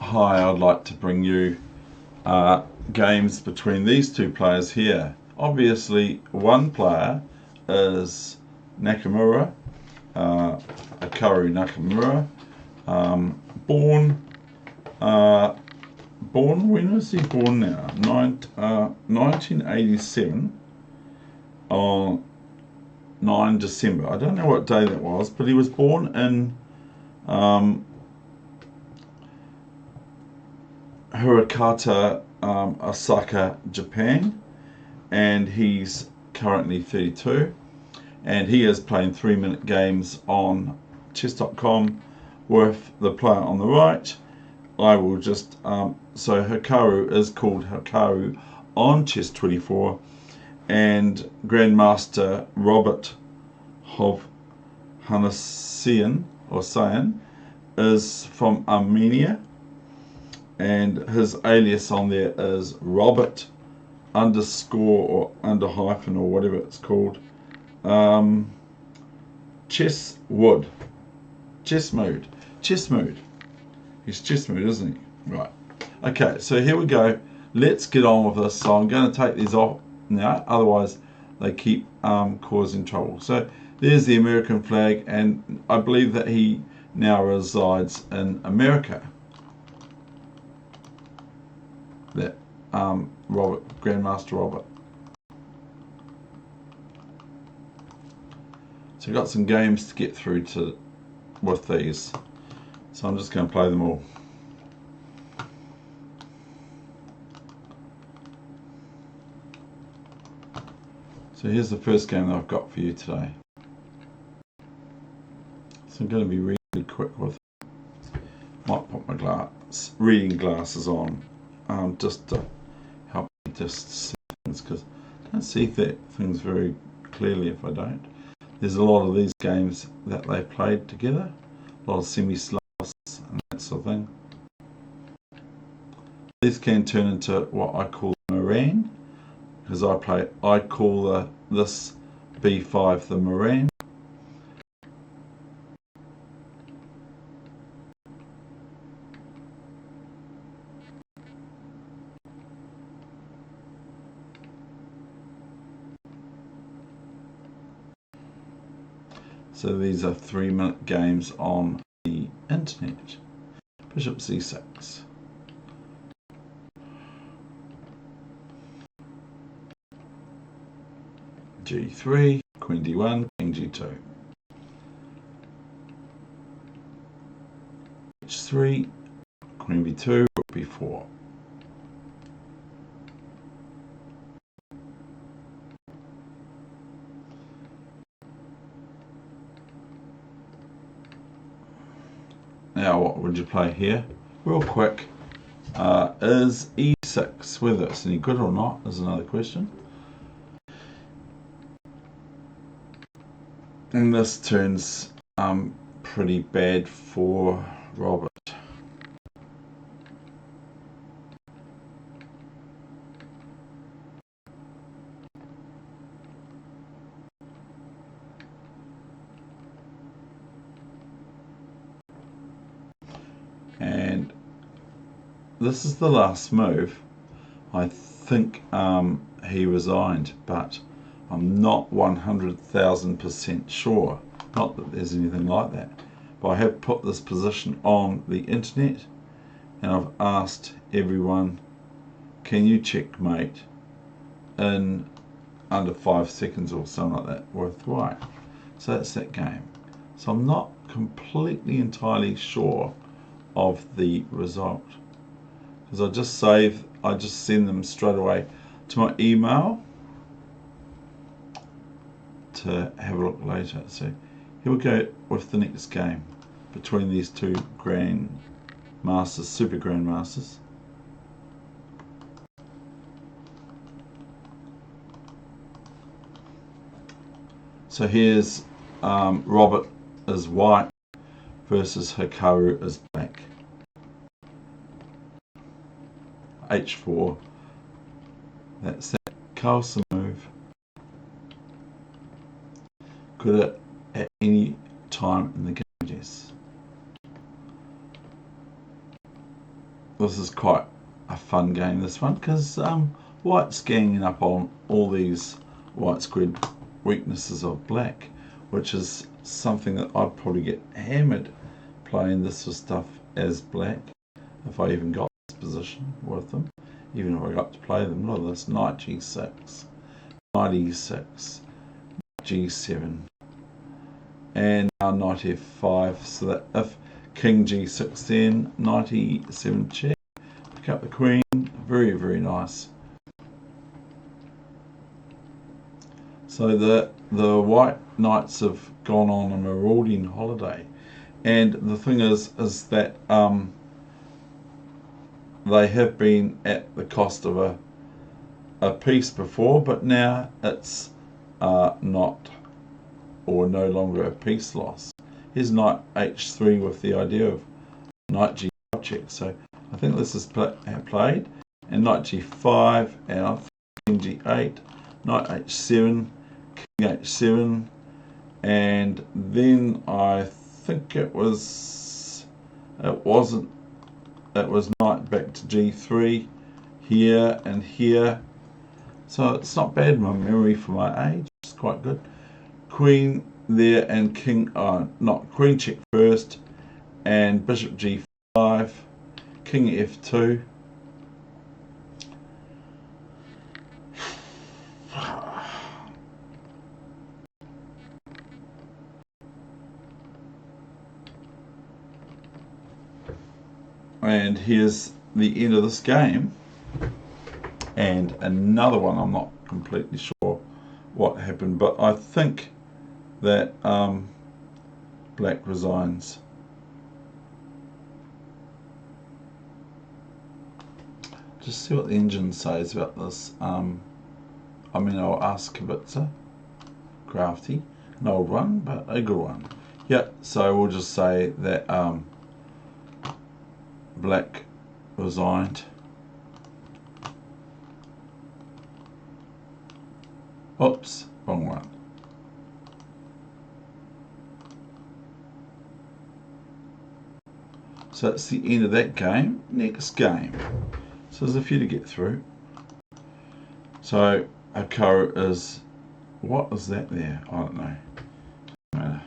Hi, I'd like to bring you games between these two players here. Obviously, one player is Nakamura, Hikaru Nakamura, born, when was he born now? 1987 on 9 December. I don't know what day that was, but he was born in Hirakata, Osaka, Japan, and he's currently 32, and he is playing 3-minute games on chess.com with the player on the right. I will just so Hikaru is called Hikaru on Chess24, and Grandmaster Robert Hovhannisyan is from Armenia, and his alias on there is Robert underscore or under hyphen or whatever it's called. Chess Mood. He's Chess Mood, isn't he? Right. Okay, so here we go. Let's get on with this. So I'm going to take these off now, otherwise they keep causing trouble. So there's the American flag, and I believe that he now resides in America. That Grandmaster Robert. So we've got some games to get through with these. So I'm just going to play them all. So here's the first game that I've got for you today. So I'm going to be really quick with it. Might put my reading glasses on just to help me just see things, because I don't see things very clearly if I don't. There's a lot of these games that they played together, a lot of semi-slows and that sort of thing. These can turn into what I call myriad, because I call this B5 the myriad. So these are 3-minute games on the internet. Bishop c6. G3, Queen d1, King g2. H3, Queen b2, Rook b4. Now what would you play here? Real quick, is e6. Whether it's any good or not is another question. And this turns pretty bad for Robert. And this is the last move. I think he resigned, but I'm not 100,000% sure. Not that there's anything like that, but I have put this position on the internet, and I've asked everyone, can you checkmate in under 5 seconds or something like that with white? So that's that game. So I'm not completely entirely sure of the result, because I just send them straight away to my email to have a look later. So here we go with the next game between these two grandmasters, super grandmasters. So here's Robert is white versus Hikaru is black. H4. That's that castle move. Good at any time in the game, yes. this is quite a fun game, this one, because white's ganging up on all these white squared weaknesses of black, which is something that I'd probably get hammered playing this sort of stuff as black if I even got this position with them, even if I got to play them. Look at this, knight g6, knight e6, g7, and now knight f5, so that if king g6 then knight e7 check, pick up the queen. Very, very nice. So the white knights have gone on a marauding holiday, and the thing is that they have been at the cost of a piece before, but now it's not, or no longer, a piece loss. Here's knight h3 with the idea of knight g5 check. So I think this is played, and knight g5, and I think king g8, knight h7, king h7, and then I think it was knight back to g3 here and here. So it's not bad, my memory for my age. It's quite good. Queen there and king, not queen check first, and bishop g5, king f2. And here's the end of this game. And another one, I'm not completely sure what happened, but I think that black resigns. Just see what the engine says about this. I mean, I'll ask Kibitzer, crafty, an old one, but a good one. Yeah, so we'll just say that black resigned. Oops, wrong one. So that's the end of that game. Next game. So there's a few to get through. So Hikaru is, what is that there? I don't know.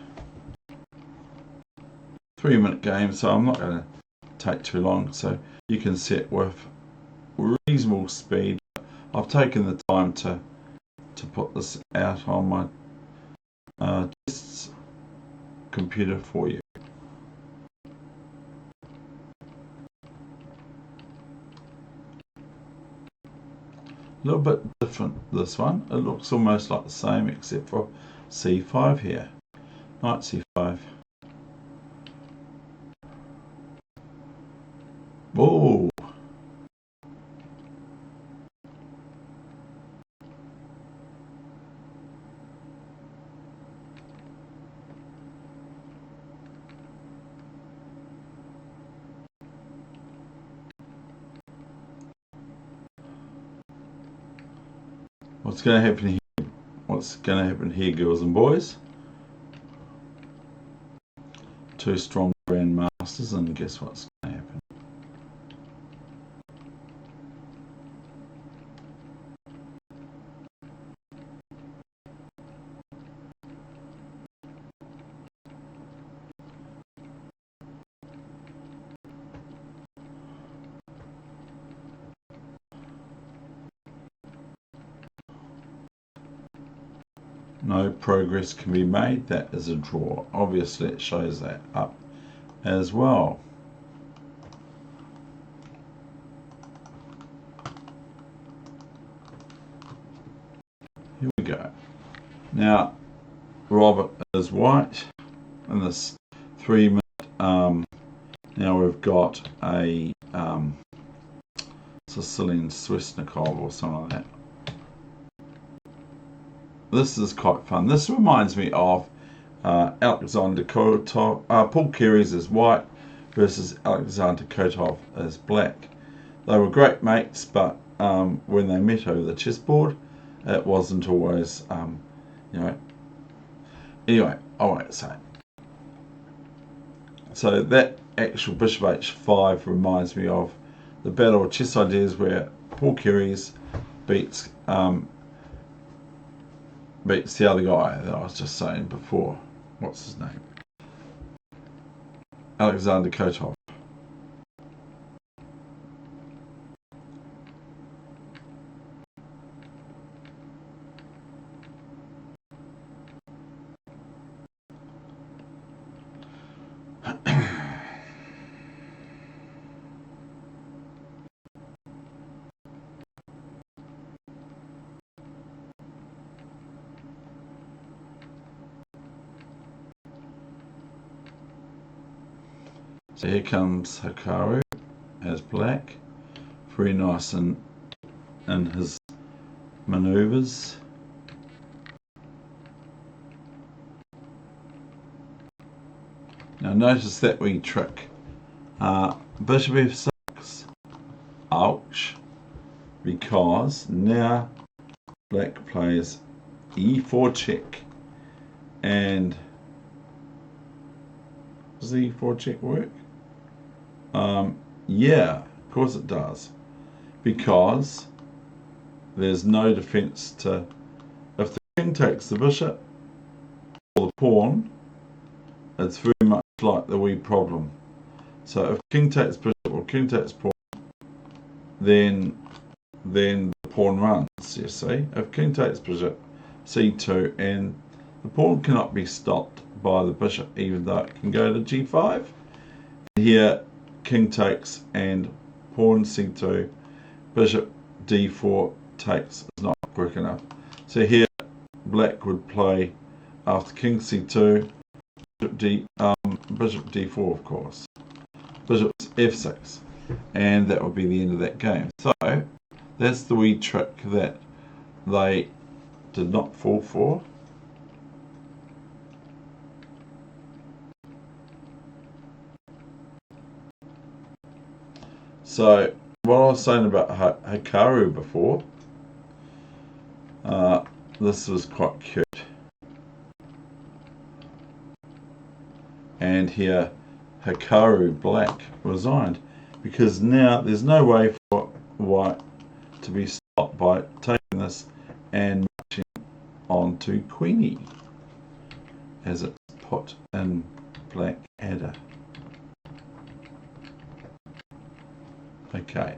3-minute game, so I'm not going to take too long. So you can set with reasonable speed. I've taken the time to put this out on my test computer for you. A little bit different, this one. It looks almost like the same except for c5 here. Knight c5. Whoa! What's going to happen here? What's going to happen here, girls and boys? Two strong grandmasters, and guess what's going to happen? No progress can be made. That is a draw. Obviously it shows that up as well. Here we go. Now Robert is white in this 3-minute. Now we've got a Sicilian Swissnikov or something like that. This is quite fun. This reminds me of Alexander Kotov, Paul Keres as white versus Alexander Kotov as black. They were great mates, but when they met over the chessboard, it wasn't always, you know. Anyway, I won't say. So that actual bishop h5 reminds me of the battle of chess ideas where Paul Keary's beats the other guy that I was just saying before. What's his name? Alexander Kotov. So here comes Hikaru as black, very nice in his maneuvers. Now notice that wee trick. Bishop f6. Ouch. Because now black plays e4 check. And does the e4 check work? Yeah, of course it does. Because there's no defense to... If the king takes the bishop or the pawn, it's very much like the wee problem. So if king takes bishop or king takes pawn, then the pawn runs, you see. If king takes bishop, c2, and the pawn cannot be stopped by the bishop, even though it can go to g5. Here, king takes and pawn c2, bishop d4 takes is not quick enough. So here, black would play after king c2, bishop d4, of course, bishop f6, and that would be the end of that game. So that's the wee trick that they did not fall for. So what I was saying about Hikaru before, this was quite cute. And here Hikaru black resigned, because now there's no way for white to be stopped by taking this and marching on to Queenie, as it's put in Black Adder. Okay,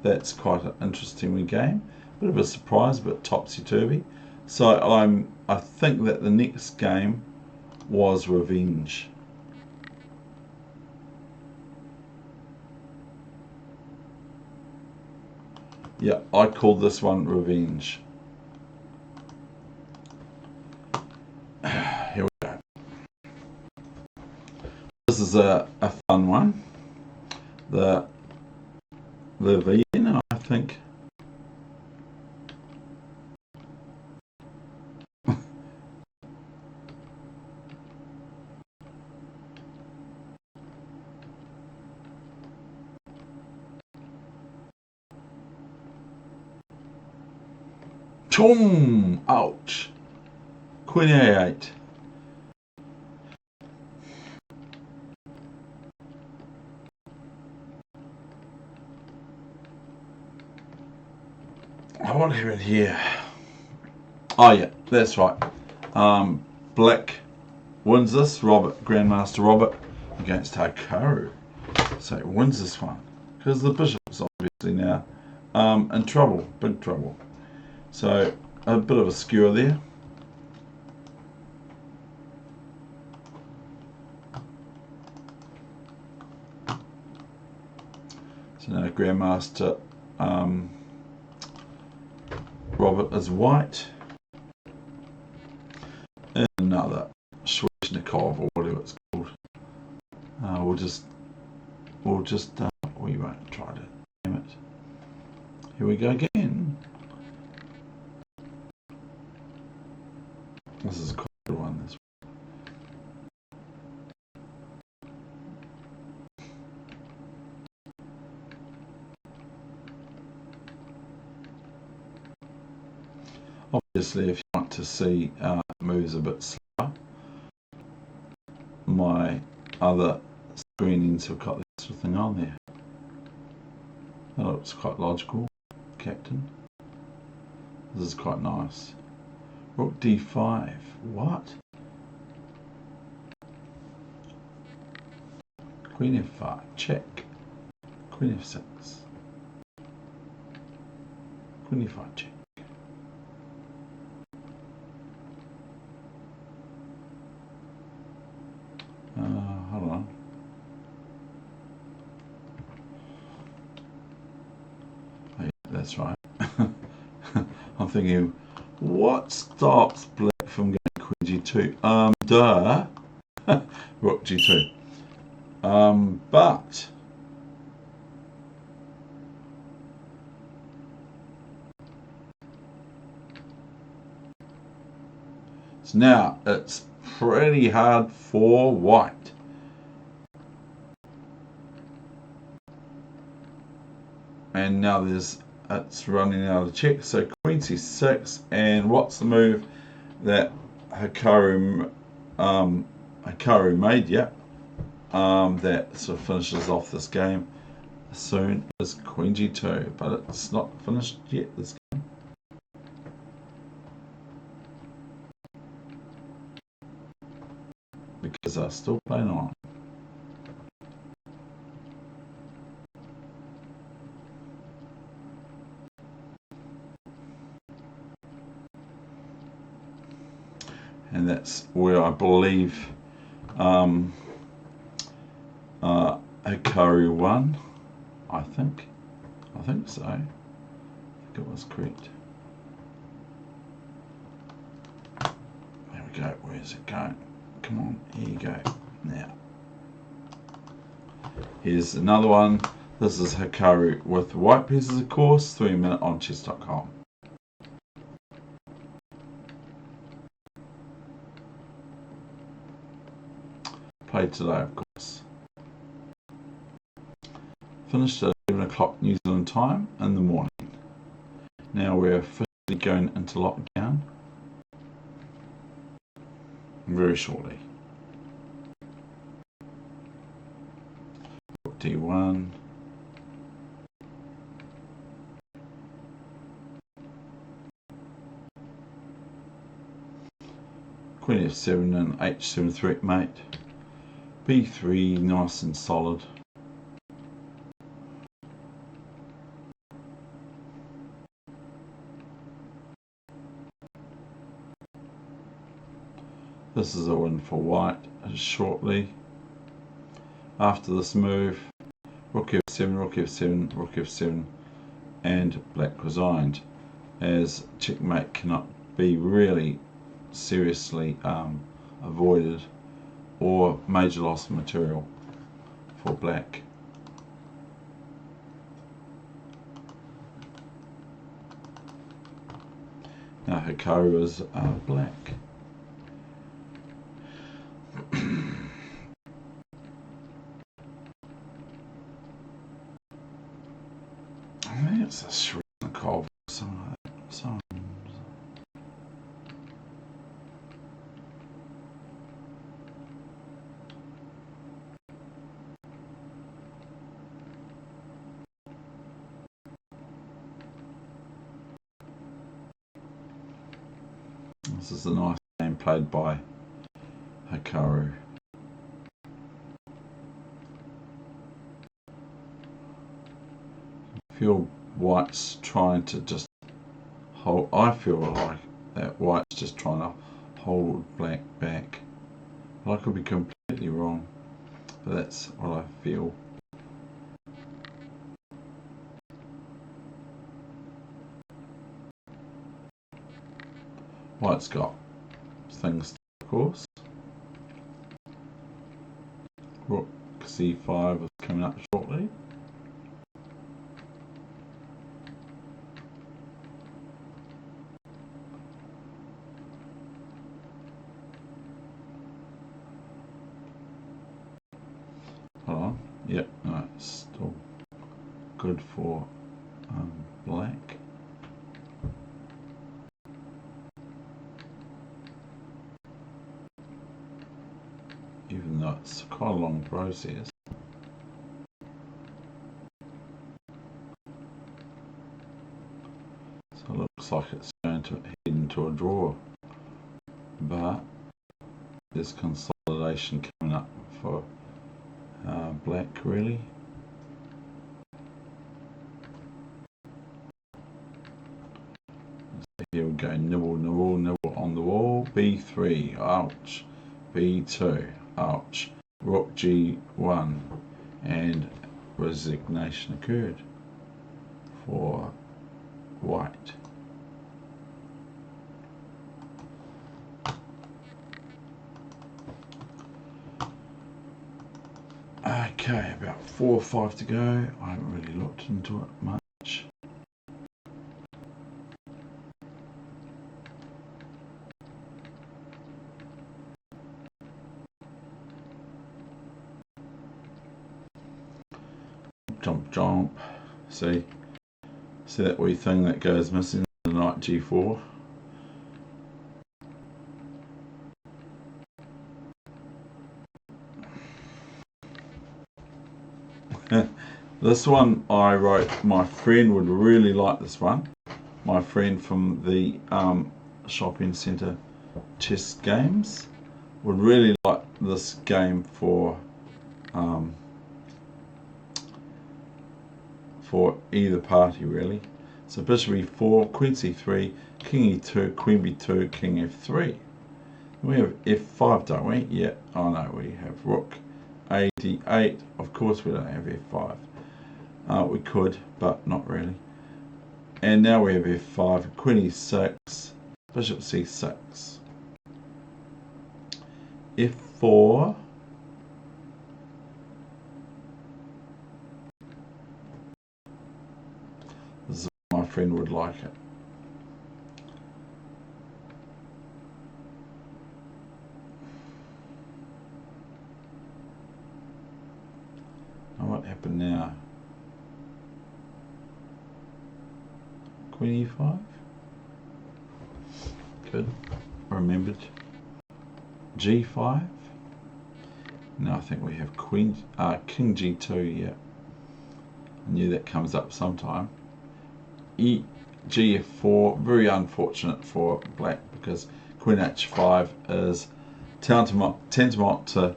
that's quite an interesting wee game. Bit of a surprise, a bit topsy-turvy. So I think that the next game was Revenge. Yeah, I called this one Revenge. Here we go. This is a fun one. The Vienna, I think. Chum! Ouch! Queen A8. What have we here? Oh yeah, that's right. Black wins this, Grandmaster Robert against Hikaru. So he wins this one, because the bishop's obviously now in trouble, big trouble. So a bit of a skewer there. So now Grandmaster Robert is white. And another Sveshnikov, or whatever it's called. We won't try to name it. Here we go again. This is quite a good one. This obviously, if you want to see moves a bit slower, my other screenings have got this sort of thing on there. That looks quite logical, captain. This is quite nice. Rook d5. What? Queen f5. Check. Queen f6. Queen f5. Check. Hold on. Oh, yeah, that's right. I'm thinking, what stops black from getting queen g2? Duh. Rook g2. But so now it's pretty hard for white. And now it's running out of check. So queen c6, and what's the move that Hikaru made? Yep. That sort of finishes off this game soon is queen g2, but it's not finished yet, this game. Because they're still playing on. And that's where I believe Hikaru won. I think so. I think it was correct. There we go. Where's it going? Come on, here you go. Now, here's another one. This is Hikaru with white pieces, of course. 3 minute on chess.com. Played today, of course. Finished at 11 o'clock New Zealand time in the morning. Now we're officially going into lockdown very shortly. D1. Queen f7 and h7 threat mate. b3 nice and solid. This is a win for white shortly. After this move, rook f7, rook f7, rook f7, and black resigned, as checkmate cannot be really seriously avoided, or major loss of material for black. Now Hikaru is black. I think it's a Shrinkov or something like that. This is a nice game played by Hikaru. I feel white's trying to just hold. I feel like that white's just trying to hold black back. I could be completely wrong, but that's what I feel. White's got things, of course. Rook c5 is coming up shortly. Hold on. Yep, no, it's still good for black. Even though it's quite a long process. looks like it's going to head into a draw, but there's consolidation coming up for black, really. So here we go, nibble, nibble, nibble on the wall. B3, ouch. B2, ouch. Rook G1, and resignation occurred for white. Okay, about 4 or 5 to go. I haven't really looked into it much. Jump, jump. See that wee thing that goes missing, the knight G4. This one I wrote, my friend would really like this one. My friend from the shopping centre chess games would really like this game for either party, really. So bishop e4, queen c3, king e2, queen b2, king f3. We have f5, don't we? Yeah, oh no, we have rook a d8. Of course we don't have f5. We could, but not really. And now we have f5, queen e6, bishop c6, f4, this is my friend would like it. Now what happened now? Queen e5. Good. Remembered. G5. Now I think we have king G2. Yeah, I knew that comes up sometime. Gf4. Very unfortunate for black because queen h5 is tantamount to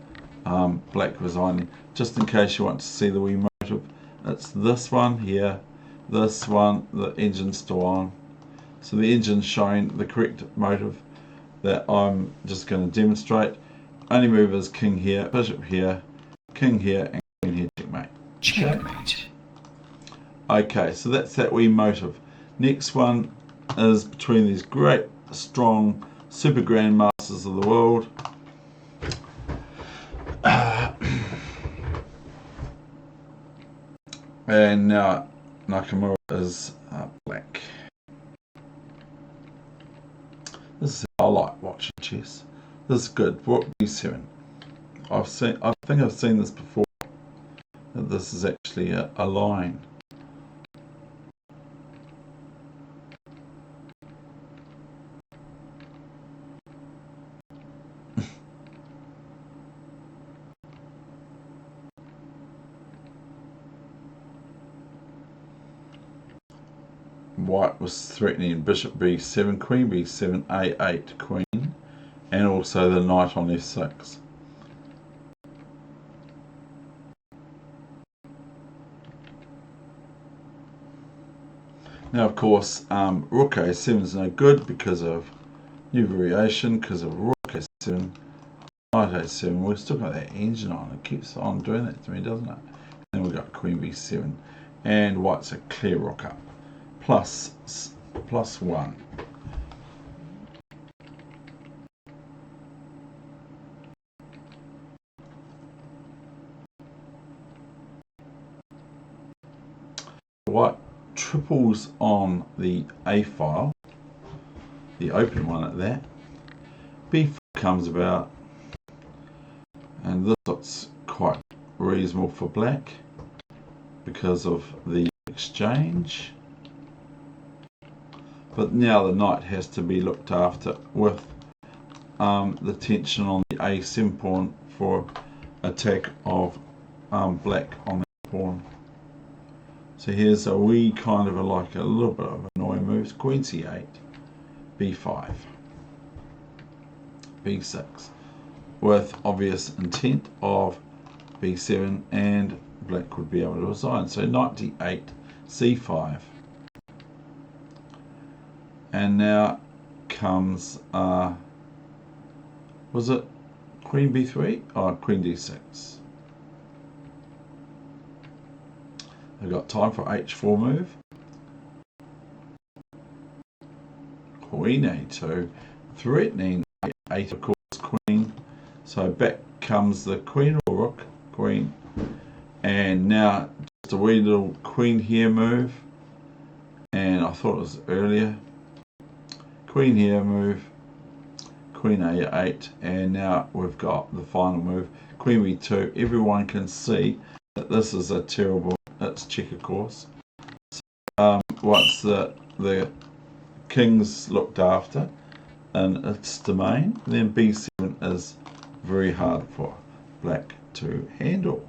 black resigning. Just in case you want to see the wee motive, it's this one here. This one, the engine's still on. So the engine's showing the correct motive that I'm just going to demonstrate. Only move is king here, bishop here, king here, and queen here, checkmate. Checkmate. Okay, so that's that wee motive. Next one is between these great, strong, super grandmasters of the world. And now Nakamura is black. This is how I like watching chess. This is good. Rook b7. I think I've seen this before. That this is actually a line. White was threatening bishop b7, queen b7, a8, queen, and also the knight on f6. Now, of course, rook a7 is no good because of new variation, because of rook a7, knight a7. We've still got that engine on. It keeps on doing that to me, doesn't it? Then we've got queen b7, and white's a clear rook up. Plus 1. White triples on the A file, the open one at that. B4 comes about, and this looks quite reasonable for black because of the exchange. But now the knight has to be looked after with the tension on the a7 pawn for attack of black on that pawn. So here's a wee kind of like a little bit of an annoying move. moves: Queen C8, B5, B6, with obvious intent of B7, and black would be able to resign. So knight D8, C5, and now comes was it Queen B3 or Queen D6? I've got time for H4 move. Queen A2, threatening A8, of course, Queen. So back comes the Queen or Rook, Queen. And now just a wee little Queen here move. And I thought it was earlier. Queen here move, Queen A8, and now we've got the final move, Queen B2. Everyone can see that this is a terrible, it's check, of course. So, once the king's looked after in its domain, then B7 is very hard for black to handle.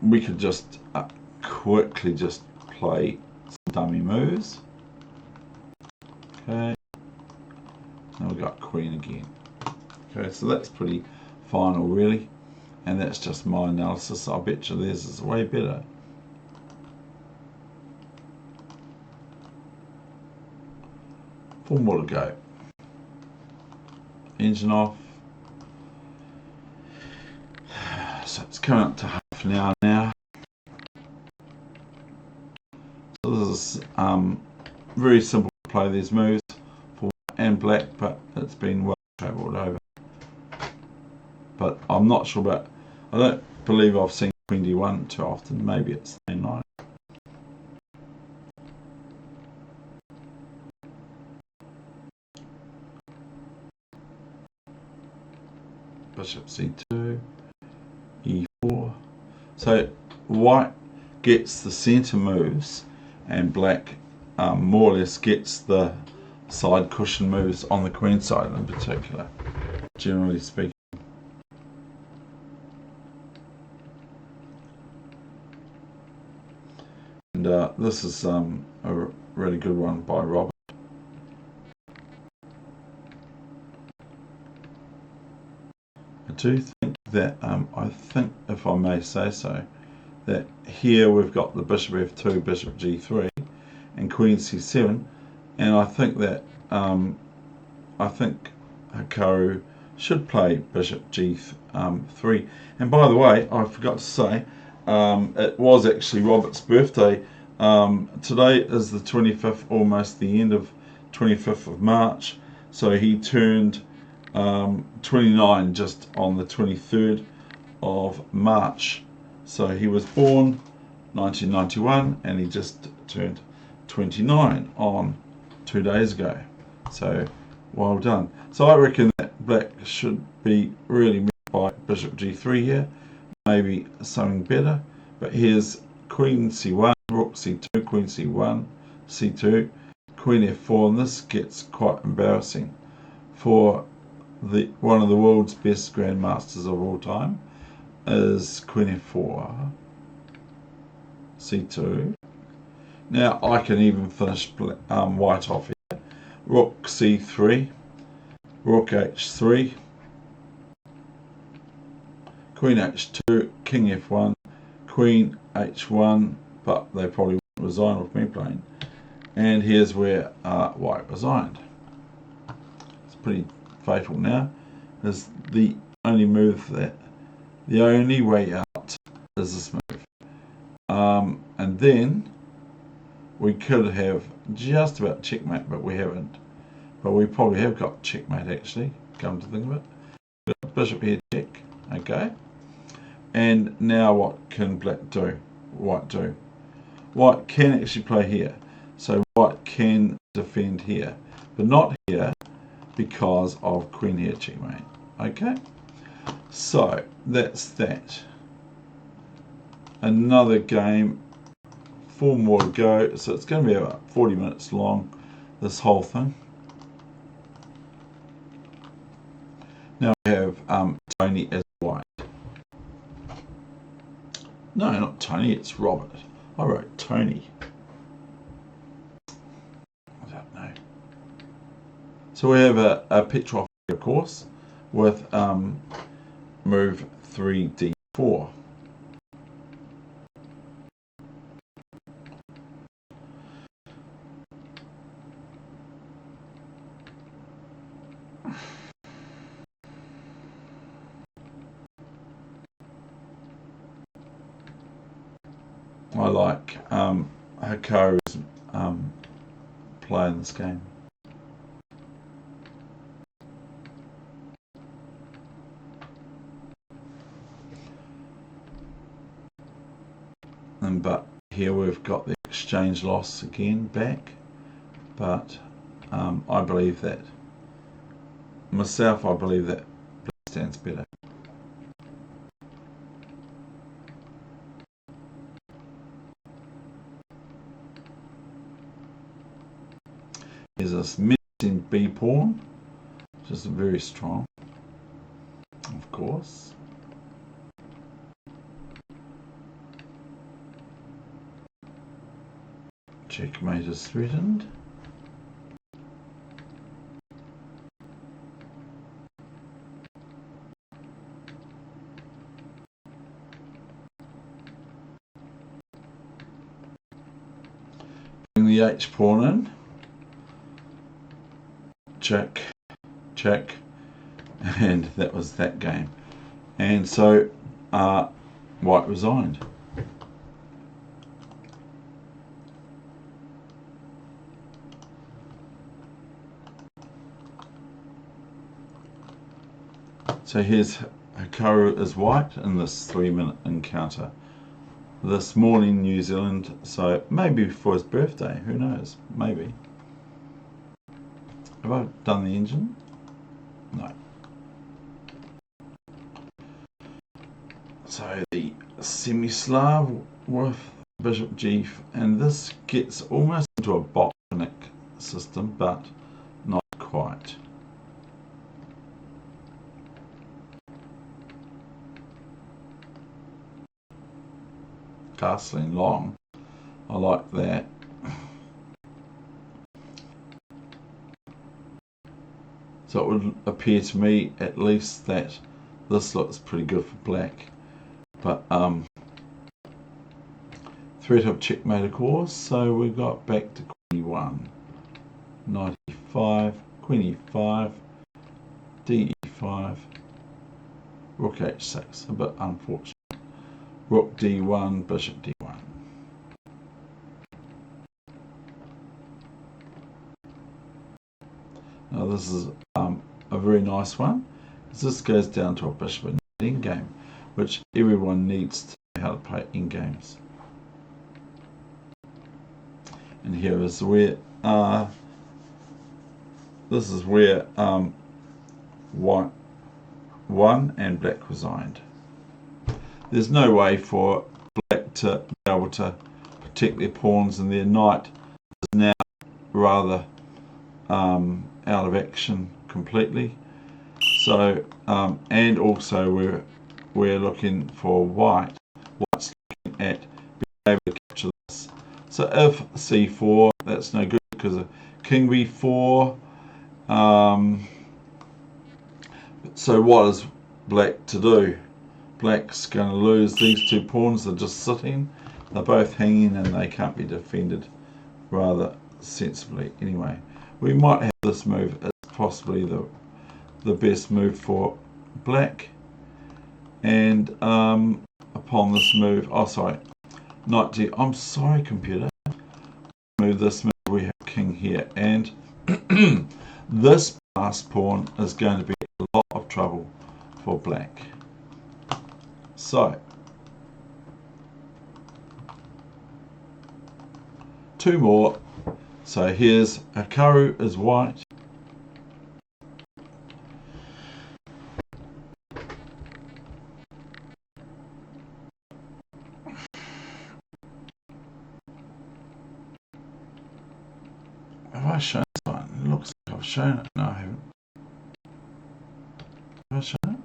We could just quickly just play some dummy moves. Okay, and we've got Queen again. Okay, so that's pretty final, really, and that's just my analysis. I bet you theirs is way better. Four more to go. Engine off. So it's coming up to half an hour now. So this is very simple to play these moves for white and black, but it's been well travelled over. But I'm not sure about, I don't believe I've seen Queen D1 too often. Maybe it's the same line. Bishop C2, E4. So white gets the centre moves, and black more or less gets the side cushion moves on the queen side in particular, generally speaking. And this is a really good one by Robert. I do think that, I think, if I may say so, that here we've got the bishop F2, bishop G3, and Queen C7, and I think that Hikaru should play bishop G3. And by the way, I forgot to say, it was actually Robert's birthday. Today is the 25th, almost the end of 25th of March, so he turned 29 just on the 23rd of March. So he was born 1991 and he just turned 29 on 2 days ago. So well done. So I reckon that black should be really met by bishop G3 here, maybe something better. But here's Queen C1, Rook C2, Queen C1, C2, Queen F4, and this gets quite embarrassing for one of the world's best grandmasters of all time. Is Queen F4, C2. Now I can even finish white off here. Rook C3, Rook H3, Queen H2, King F1, Queen H1, but they probably won't resign with me playing. And here's where white resigned. It's pretty fatal now. Is the only move that, the only way out is this move. And then we could have just about checkmate, but we haven't. But we probably have got checkmate actually, come to think of it. Bishop here, check, okay. And now what can black do? White do? White can actually play here. So white can defend here, but not here because of queen here, checkmate, okay. So that's that. Another game, 4 more to go, so it's going to be about 40 minutes long, this whole thing. Now we have Tony as white. No, not Tony, it's Robert. I wrote Tony. So we have a Petrov, of course, with move 3d4. I like Hikaru's play in this game. But here we've got the exchange loss again back. But I believe that myself, I believe that Blitz stands better. Here's this missing B pawn, which is very strong, of course. Checkmate is threatened. Bring the H pawn in. Check, check, and that was that game. And so White resigned. So here's Hikaru as White in this 3-minute encounter. This morning, New Zealand, so maybe for his birthday, who knows, maybe. Have I done the engine? No. So the semi-Slav with Bishop G, and this gets almost into a Botvinnik system, but not quite. Castling long, I like that. So it would appear to me at least that this looks pretty good for black. But threat of checkmate of course, so we got back to queen e1, knight e5, queen e5, d5, rook h6, a bit unfortunate. Rook d1, bishop d1. Now this is a very nice one, because this goes down to a bishop and endgame, which everyone needs to know how to play endgames. And here is where this is where White won and black resigned. There's no way for black to be able to protect their pawns, and their knight is now rather out of action completely. So and also we're looking for White's looking at being able to capture this. So if c4, that's no good because of king b4. So what is black to do? Black's going to lose these two pawns. They're just sitting. They're both hanging and they can't be defended rather sensibly. Anyway, we might have this move as possibly the best move for black. And upon this move, oh sorry, knight d. I'm sorry, computer. Move this move. We have king here, and this last pawn is going to be a lot of trouble for black. So, two more. So here's Hikaru is White. Have I shown this one? It looks like I've shown it. No, I haven't. Have I shown it?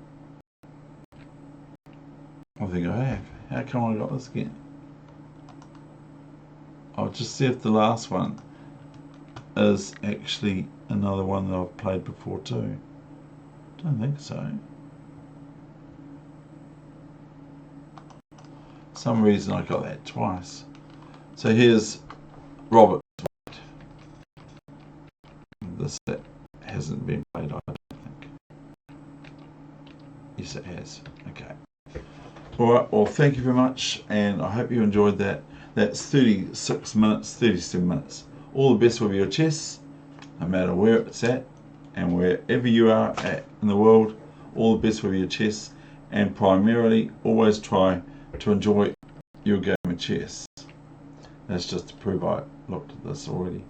I think I have. How come I got this again? I'll just see if the last one is actually another one that I've played before too. Don't think so. For some reason I got that twice. So here's Robert. This set hasn't been played, I don't think. Yes, it has. Okay. Alright, well, thank you very much, and I hope you enjoyed that. That's 36 minutes, 37 minutes. All the best with your chess, no matter where it's at, and wherever you are at in the world. All the best with your chess, and primarily, always try to enjoy your game of chess. That's just to prove I looked at this already.